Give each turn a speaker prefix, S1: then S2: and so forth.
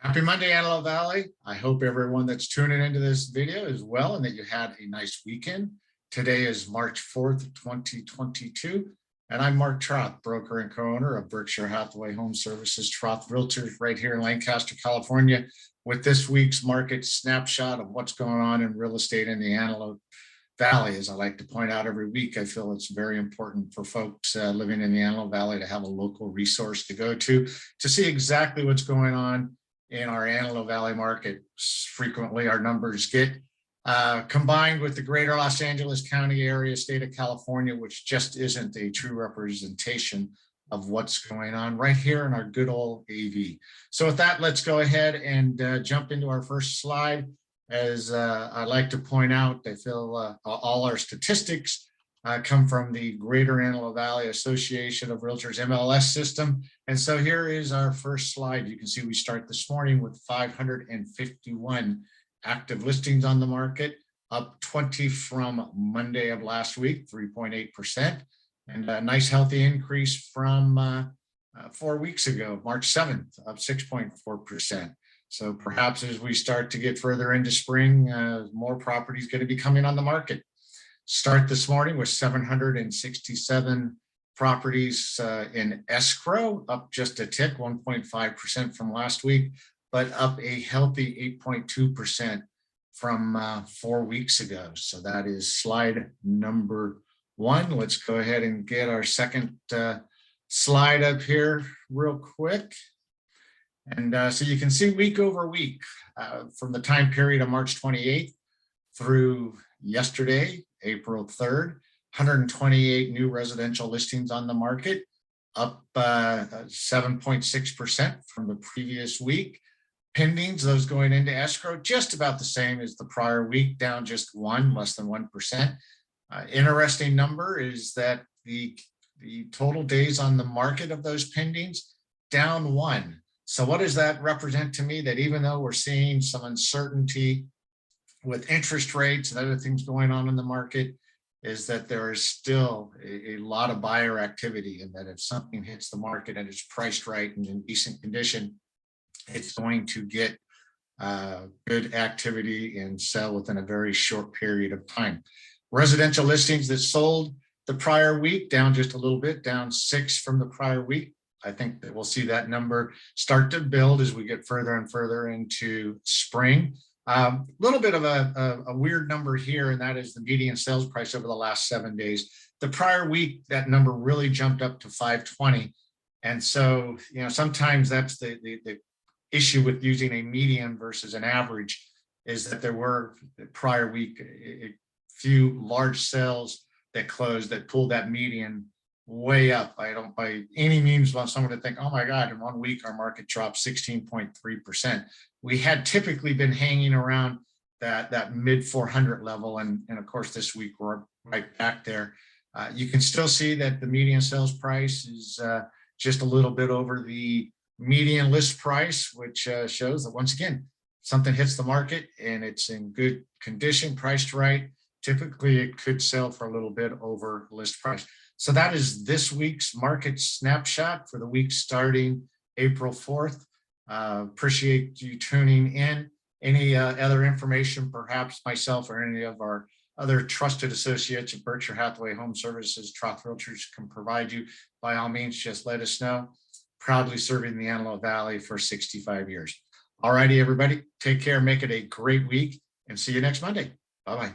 S1: Happy Monday, Antelope Valley. I hope everyone that's tuning into this video is well and that you had a nice weekend. Today is March 4th, 2022, and I'm Mark Troth, broker and co-owner of Berkshire Hathaway HomeServices, Troth Realtors right here in Lancaster, California, with this week's market snapshot of what's going on in real estate in the Antelope Valley. As I like to point out every week, I feel it's very important for folks living in the Antelope Valley to have a local resource to go to see exactly what's going on in our Antelope Valley market. Frequently our numbers get combined with the greater Los Angeles County area, state of California, which just isn't a true representation of what's going on right here in our good old AV. So with that, let's go ahead and jump into our first slide. As I like to point out, I feel all our statistics come from the Greater Antelope Valley Association of Realtors MLS system. And so here is our first slide. You can see we start this morning with 551 active listings on the market, up 20 from Monday of last week, 3.8%, and a nice healthy increase from 4 weeks ago, March 7th, up 6.4%. So perhaps as we start to get further into spring, more properties going to be coming on the market. Start this morning with 767 properties in escrow, up just a tick, 1.5% from last week, but up a healthy 8.2% from 4 weeks ago. So that is slide number 1. Let's go ahead and get our second slide up here real quick. And so you can see week over week from the time period of March 28th through yesterday, April 3rd, 128 new residential listings on the market, up 7.6% from the previous week. Pendings, those going into escrow, just about the same as the prior week, down just less than 1%. Interesting number is that the total days on the market of those pendings, down 1. So what does that represent to me? That even though we're seeing some uncertainty with interest rates and other things going on in the market, is that there is still a lot of buyer activity, and that if something hits the market and it's priced right and in decent condition, it's going to get good activity and sell within a very short period of time. Residential listings that sold the prior week, down just a little bit, down 6 from the prior week. I think that we'll see that number start to build as we get further and further into spring. A little bit of a weird number here, and that is the median sales price over the last 7 days. The prior week, that number really jumped up to 520. And so, you know, sometimes that's the issue with using a median versus an average, is that there were the prior week a few large sales that closed that pulled that median way up. I don't by any means want someone to think, oh my God, in 1 week our market dropped 16.3%. We had typically been hanging around that mid 400 level, and of course this week we're right back there. You can still see that the median sales price is just a little bit over the median list price, which shows that once again, something hits the market and it's in good condition, priced right, typically it could sell for a little bit over list price. So that is this week's market snapshot for the week starting April 4th. Appreciate you tuning in. Any other information, perhaps myself or any of our other trusted associates at Berkshire Hathaway HomeServices, Troth Realtors can provide you, by all means, just let us know. Proudly serving the Antelope Valley for 65 years. All righty, everybody, take care, make it a great week, and see you next Monday. Bye-bye.